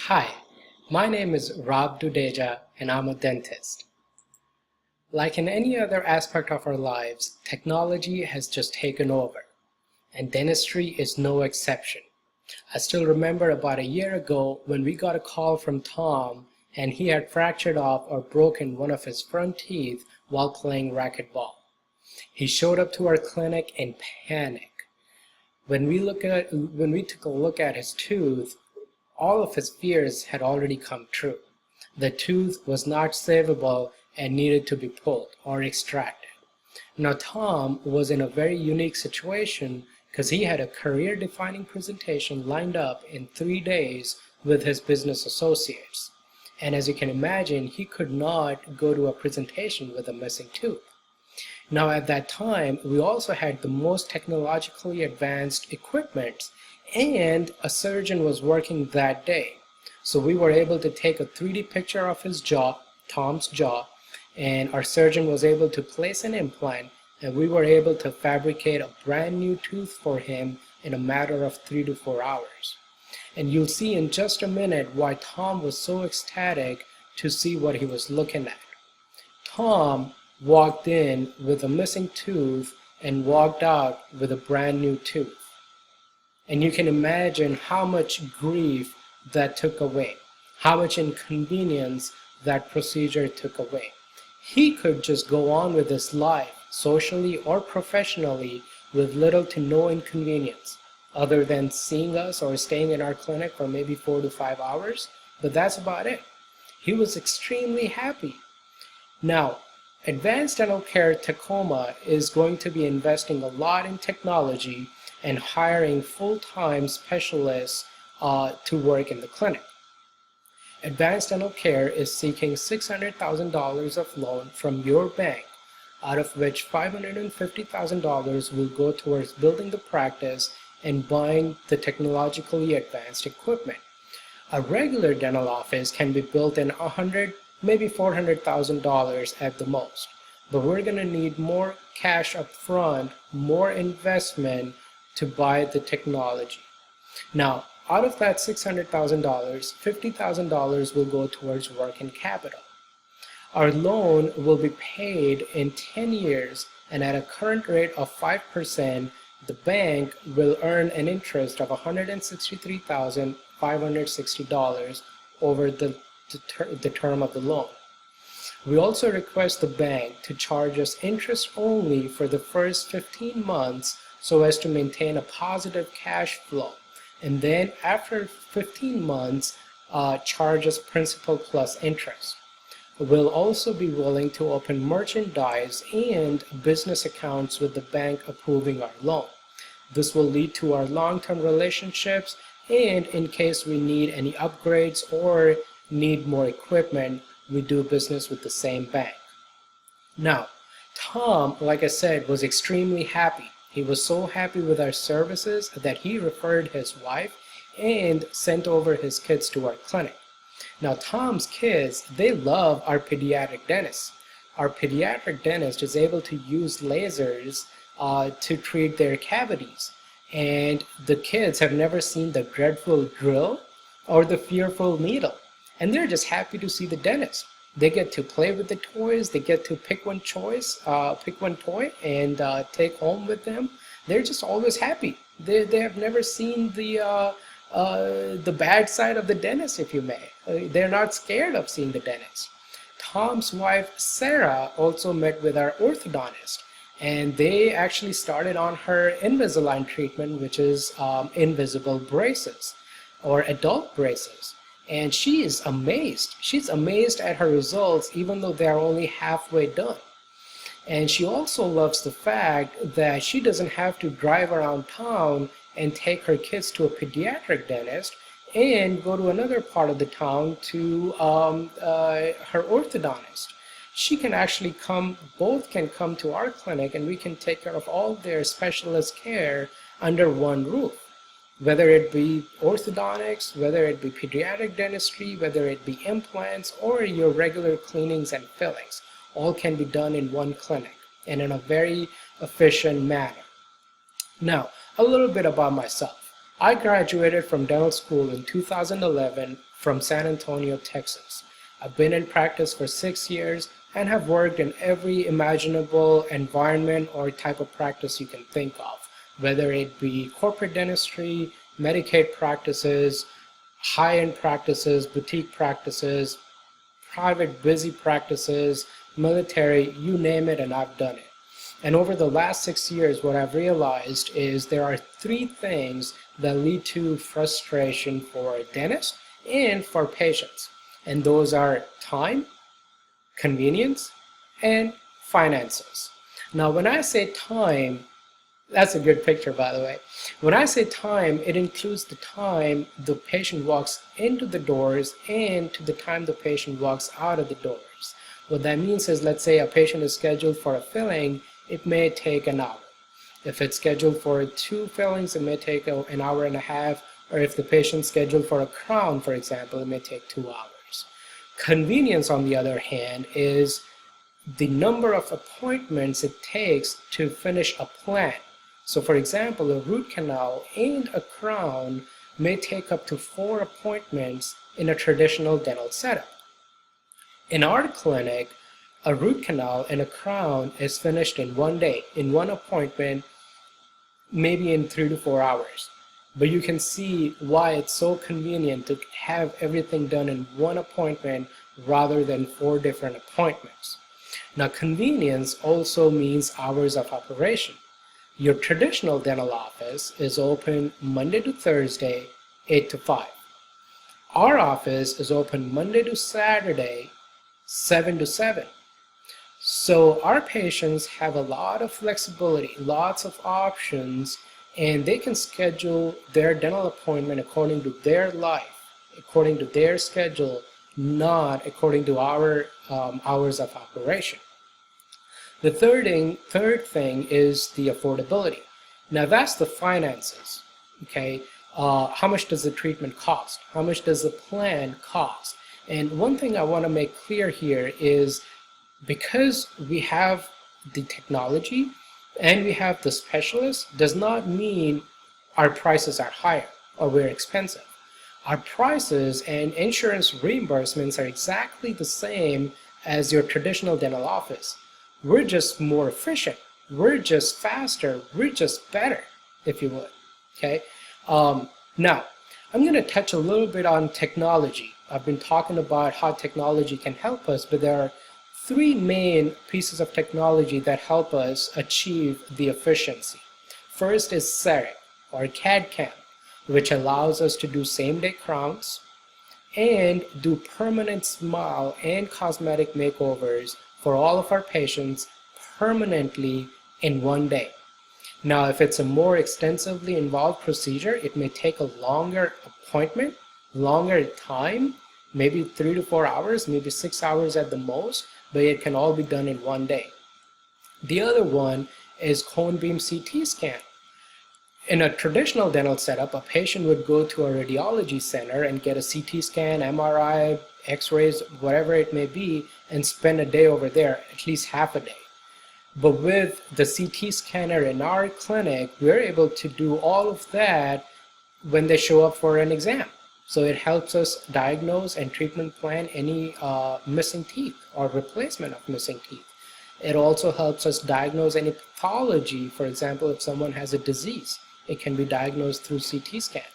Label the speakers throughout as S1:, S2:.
S1: Hi, my name is Rob Dudeja and I'm a dentist. Like in any other aspect of our lives, technology has just taken over, and dentistry is no exception. I still remember about a year ago when we got a call from Tom and he had fractured off or broken one of his front teeth while playing racquetball. He showed up to our clinic in panic. When we took a look at his tooth, all of his fears had already come true. The tooth was not savable and needed to be pulled or extracted. Now Tom was in a very unique situation because he had a career-defining presentation lined up in 3 days with his business associates. And as you can imagine, he could not go to a presentation with a missing tooth. Now at that time, we also had the most technologically advanced equipment, and a surgeon was working that day. So we were able to take a 3D picture of his jaw, Tom's jaw, and our surgeon was able to place an implant, and we were able to fabricate a brand new tooth for him in a matter of 3 to 4 hours. And you'll see in just a minute why Tom was so ecstatic to see what he was looking at. Tom walked in with a missing tooth and walked out with a brand new tooth. And you can imagine how much grief that took away, how much inconvenience that procedure took away. He could just go on with his life, socially or professionally, with little to no inconvenience, other than seeing us or staying in our clinic for maybe 4 to 5 hours, but that's about it. He was extremely happy. Now, Advanced Dental Care Tacoma is going to be investing a lot in technology and hiring full-time specialists to work in the clinic. Advanced Dental Care is seeking $600,000 of loan from your bank, out of which $550,000 will go towards building the practice and buying the technologically advanced equipment. A regular dental office can be built in $100,000, maybe $400,000 at the most. But we're going to need more cash up front, more investment to buy the technology. Now, out of that $600,000, $50,000 will go towards working capital. Our loan will be paid in 10 years, and at a current rate of 5%, the bank will earn an interest of $163,560 over the term of the loan. We also request the bank to charge us interest only for the first 15 months so as to maintain a positive cash flow, and then after 15 months charge us principal plus interest. We'll also be willing to open merchandise and business accounts with the bank approving our loan. This will lead to our long-term relationships, and in case we need any upgrades or need more equipment, we do business with the same bank. Now, Tom, like I said, was extremely happy. He was so happy with our services that he referred his wife and sent over his kids to our clinic. Now, Tom's kids, they love our pediatric dentist. Our pediatric dentist is able to use lasers to treat their cavities. And the kids have never seen the dreadful drill or the fearful needle. And they're just happy to see the dentist. They get to play with the toys, they get to pick one toy and take home with them. They're just always happy. They have never seen the bad side of the dentist, if you may. They're not scared of seeing the dentist. Tom's wife, Sarah, also met with our orthodontist, and they actually started on her Invisalign treatment, which is invisible braces or adult braces. And she is amazed. She's amazed at her results, even though they're only halfway done. And she also loves the fact that she doesn't have to drive around town and take her kids to a pediatric dentist and go to another part of the town to her orthodontist. She can actually both can come to our clinic, and we can take care of all their specialist care under one roof. Whether it be orthodontics, whether it be pediatric dentistry, whether it be implants, or your regular cleanings and fillings, all can be done in one clinic and in a very efficient manner. Now, a little bit about myself. I graduated from dental school in 2011 from San Antonio, Texas. I've been in practice for 6 years and have worked in every imaginable environment or type of practice you can think of, whether it be corporate dentistry, Medicaid practices, high-end practices, boutique practices, private busy practices, military, you name it, and I've done it. And over the last 6 years, what I've realized is there are 3 things that lead to frustration for dentists and for patients. And those are time, convenience, and finances. Now, when I say time, that's a good picture, by the way. When I say time, it includes the time the patient walks into the doors and to the time the patient walks out of the doors. What that means is, let's say a patient is scheduled for a filling, it may take an hour. If it's scheduled for 2 fillings, it may take an hour and a half, or if the patient's scheduled for a crown, for example, it may take 2 hours. Convenience, on the other hand, is the number of appointments it takes to finish a plan. So for example, a root canal and a crown may take up to 4 appointments in a traditional dental setup. In our clinic, a root canal and a crown is finished in 1 day, in 1 appointment, maybe in 3 to 4 hours. But you can see why it's so convenient to have everything done in 1 appointment rather than 4 different appointments. Now, convenience also means hours of operation. Your traditional dental office is open Monday to Thursday, 8 to 5. Our office is open Monday to Saturday, 7 to 7. So our patients have a lot of flexibility, lots of options, and they can schedule their dental appointment according to their life, according to their schedule, not according to our hours of operation. The third thing is the affordability. Now that's the finances, okay? How much does the treatment cost? How much does the plan cost? And one thing I want to make clear here is, because we have the technology and we have the specialists, does not mean our prices are higher or we're expensive. Our prices and insurance reimbursements are exactly the same as your traditional dental office. We're just more efficient. We're just faster. We're just better, if you would. Okay. Now, I'm going to touch a little bit on technology. I've been talking about how technology can help us, but there are 3 main pieces of technology that help us achieve the efficiency. First is CEREC, or CAD/CAM, which allows us to do same-day crowns and do permanent smile and cosmetic makeovers for all of our patients permanently in 1 day. Now, if it's a more extensively involved procedure, it may take a longer appointment, longer time, maybe 3 to 4 hours, maybe 6 hours at the most, but it can all be done in 1 day. The other one is cone beam CT scan. In a traditional dental setup, a patient would go to a radiology center and get a CT scan, MRI, X-rays, whatever it may be, and spend a day over there, at least half a day. But with the CT scanner in our clinic, we're able to do all of that when they show up for an exam. So it helps us diagnose and treatment plan any missing teeth or replacement of missing teeth. It also helps us diagnose any pathology. For example, if someone has a disease, it can be diagnosed through CT scan.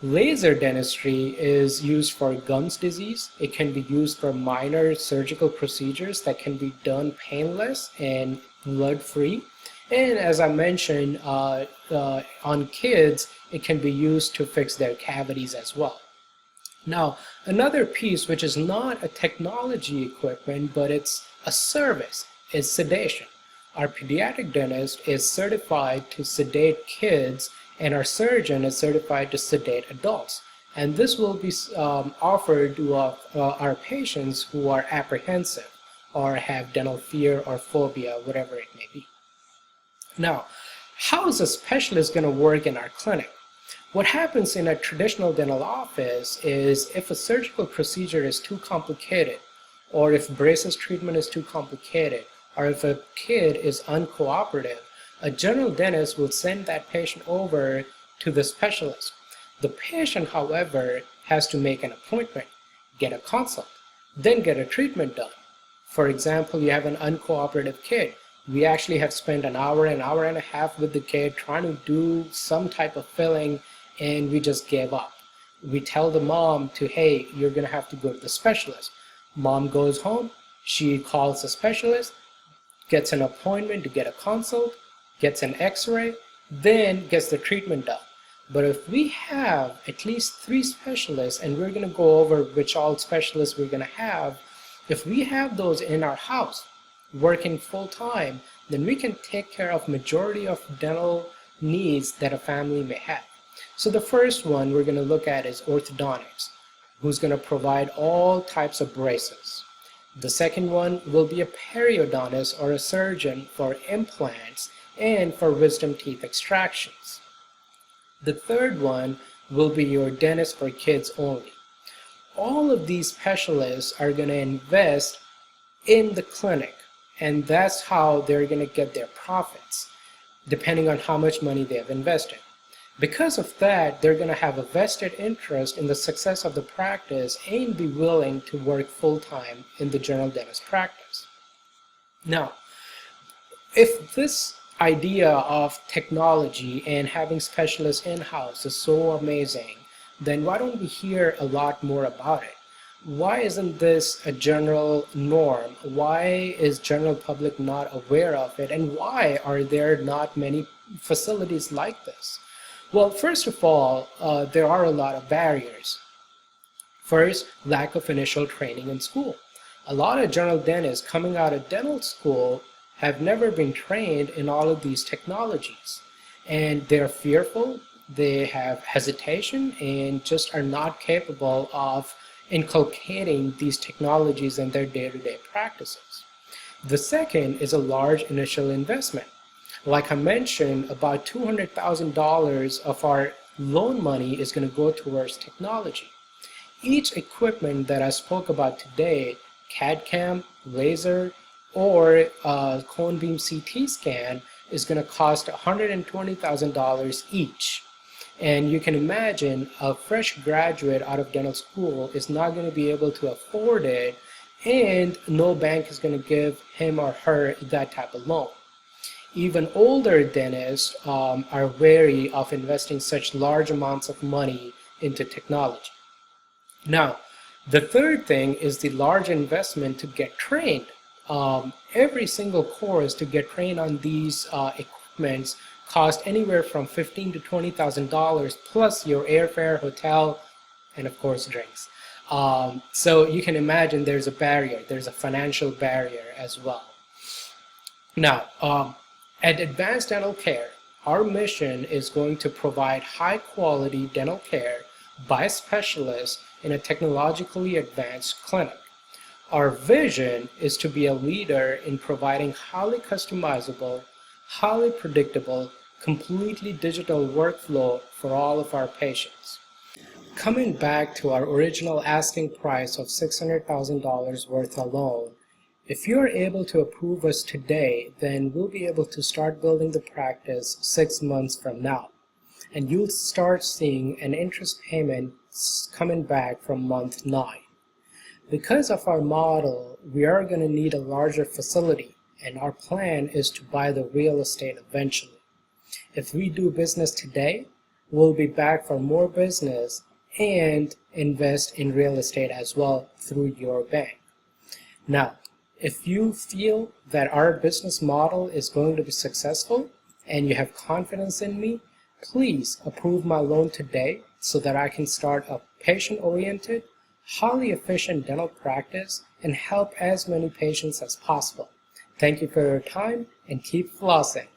S1: Laser dentistry is used for gums disease. It can be used for minor surgical procedures that can be done painless and blood-free. And as I mentioned, on kids, it can be used to fix their cavities as well. Now, another piece which is not a technology equipment, but it's a service, is sedation. Our pediatric dentist is certified to sedate kids, and our surgeon is certified to sedate adults. And this will be offered to our patients who are apprehensive or have dental fear or phobia, whatever it may be. Now, how is a specialist going to work in our clinic? What happens in a traditional dental office is, if a surgical procedure is too complicated, or if braces treatment is too complicated, or if a kid is uncooperative, a general dentist will send that patient over to the specialist. The patient, however, has to make an appointment, get a consult, then get a treatment done. For example, you have an uncooperative kid. We actually have spent an hour and a half with the kid trying to do some type of filling, and we just gave up. We tell the mom to, hey, you're going to have to go to the specialist. Mom goes home, she calls the specialist, gets an appointment to get a consult, gets an x-ray, then gets the treatment done. But if we have at least 3 specialists, and we're going to go over which all specialists we're going to have, if we have those in our house working full-time, then we can take care of majority of dental needs that a family may have. So the first one we're going to look at is orthodontics, who's going to provide all types of braces. The second one will be a periodontist or a surgeon for implants and for wisdom teeth extractions. The third one will be your dentist for kids only. All of these specialists are going to invest in the clinic, and that's how they're going to get their profits, depending on how much money they have invested. Because of that, they're going to have a vested interest in the success of the practice and be willing to work full-time in the general dentist practice. Now, if this idea of technology and having specialists in-house is so amazing, then why don't we hear a lot more about it? Why isn't this a general norm? Why is general public not aware of it? And why are there not many facilities like this? Well, first of all, there are a lot of barriers. First, lack of initial training in school. A lot of general dentists coming out of dental school have never been trained in all of these technologies, and they're fearful, they have hesitation, and just are not capable of inculcating these technologies in their day-to-day practices. The second is a large initial investment. Like I mentioned, about $200,000 of our loan money is going to go towards technology. Each equipment that I spoke about today, CAD/CAM, laser, or cone beam CT scan, is going to cost $120,000 each. And you can imagine a fresh graduate out of dental school is not going to be able to afford it, and no bank is going to give him or her that type of loan. Even older dentists are wary of investing such large amounts of money into technology. Now, the third thing is the large investment to get trained. Every single course to get trained on these equipments cost anywhere from $15,000 to $20,000 plus your airfare, hotel, and of course drinks. So you can imagine there's a barrier, there's a financial barrier as well. Now, at Advanced Dental Care, our mission is going to provide high quality dental care by specialists in a technologically advanced clinic. Our vision is to be a leader in providing highly customizable, highly predictable, completely digital workflow for all of our patients. Coming back to our original asking price of $600,000 worth alone, if you're able to approve us today, then we'll be able to start building the practice 6 months from now. And you'll start seeing an interest payment coming back from month 9. Because of our model, we are going to need a larger facility, and our plan is to buy the real estate eventually. If we do business today, we'll be back for more business and invest in real estate as well through your bank. Now, if you feel that our business model is going to be successful and you have confidence in me, please approve my loan today so that I can start a patient-oriented, highly efficient dental practice and help as many patients as possible. Thank you for your time, and keep flossing.